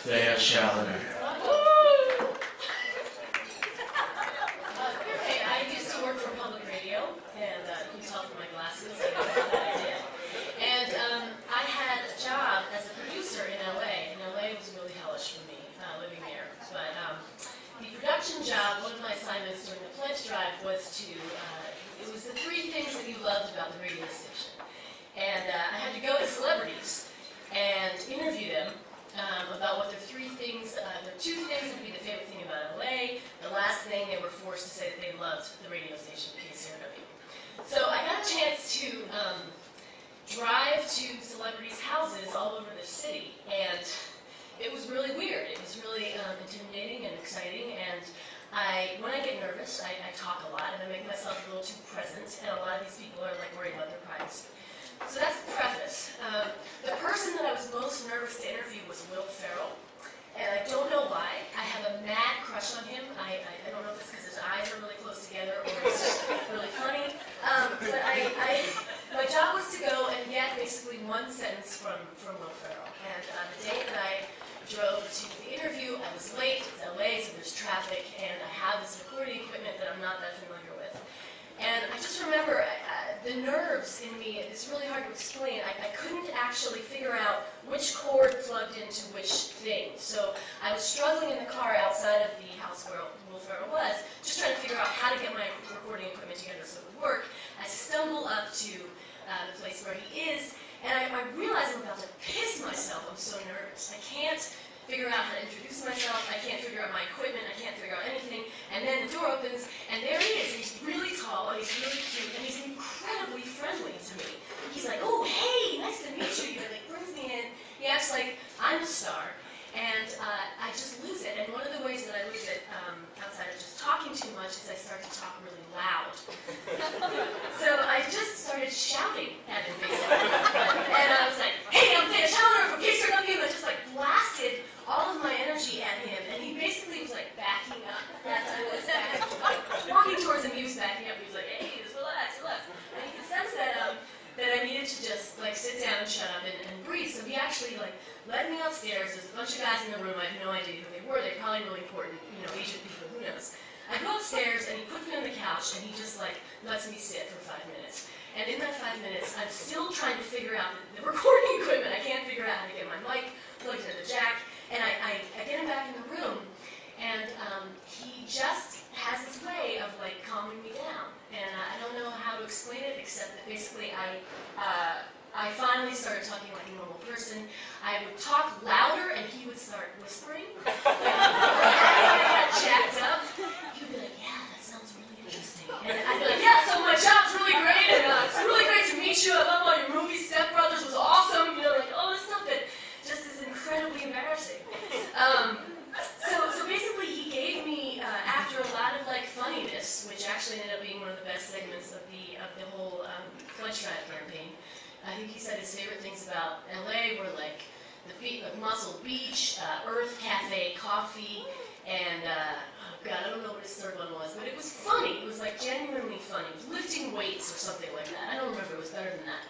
Thea Challenger. Okay, I used to work for public radio, and you can tell from my glasses that I did. And I had a job as a producer in LA, and LA was really hellish for me, living there. But the production job, one of my assignments during the pledge drive was to, it was the 3 things that you loved about the radio station. And I had to go to celebrities and interview them about what their 3 things, their 2 things would be the favorite thing about LA. The last thing, they were forced to say that they loved the radio station, KCRW. So I got a chance to drive to celebrities' houses all over the city, and it was really weird. It was really intimidating and exciting, and when I get nervous, I talk a lot, and I make myself a little too present, and a lot of these people are like worried about their privacy. So that's the preface. The person that I was most nervous to interview was Will Ferrell, and I don't know why. I have a mad crush on him. I don't know if it's because his eyes are really close together or it's just really funny. But my job was to go and get basically 1 sentence from Will Ferrell. And the day that I drove to the interview, I was late. It's LA, so there's traffic, and I have this recording equipment that I'm not that familiar with. And I just remember the nerves in me, it's really hard to explain. I couldn't actually figure out which cord plugged into which thing. So I was struggling in the car outside of the house where Will Ferrell was, just trying to figure out how to get my recording equipment together so it would work. I stumble up to the place where he is, and I realize I'm about to piss myself. I'm so nervous. I can't figure out how to introduce myself. I can't figure out my equipment. I can't figure out anything. And then the door opens, and there he is. He's really tall, and he's really cute, and he's incredibly friendly to me. He's like, "Oh, hey, nice to meet you." He like brings me in. He acts like I'm a star, and I just lose it. And one of the ways that I lose it, outside of just talking too much, is I start to talk really loud. So I just started shouting at him, basically. And I was like, "Hey, I'm Thea Challenger from KCRW," and I just like blasted all of my energy at him, and he basically was like backing up as I was walking towards him. He was backing up. He was like, "Hey, just relax, relax." And he could sense that that I needed to just like sit down and shut up and breathe. So he actually like led me upstairs. There's a bunch of guys in the room. I have no idea who they were. They're probably really important, you know, Asian people. Who knows? I go upstairs and he puts me on the couch and he just like lets me sit for 5 minutes. And in that 5 minutes, I'm still trying to figure out the recording equipment. I can't figure out how to get my mic plugged into the jack. And I get him back in the room, and he just has this way of like calming me down. And I don't know how to explain it, except that basically I finally started talking like a normal person. I would talk louder, and he would start whispering. I got jacked up. He would be like, "Yeah, that sounds really interesting." And I'd be like, "Yeah, so my job's really great, and it's really great to meet you. I love all your movies. Step Brothers was awesome." You know, like all this stuff that just is incredibly embarrassing. So basically he gave me, after a lot of like funniness, which actually ended up being one of the best segments of the whole pledge drive campaign. I think he said his favorite things about LA were like the Muscle Beach, Earth Cafe coffee, and oh God, I don't know what his 3rd one was, but it was funny. It was like genuinely funny. It was lifting weights or something like that. I don't remember. It was better than that.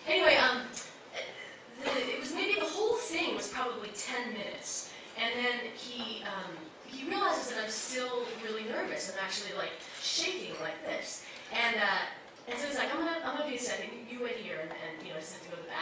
Anyway, it was maybe the whole thing was probably 10 minutes, and then he realizes that I'm still really nervous. I'm actually like shaking like this, and so he's like, I'm gonna be a second. You wait here, and you know, I just have to go to the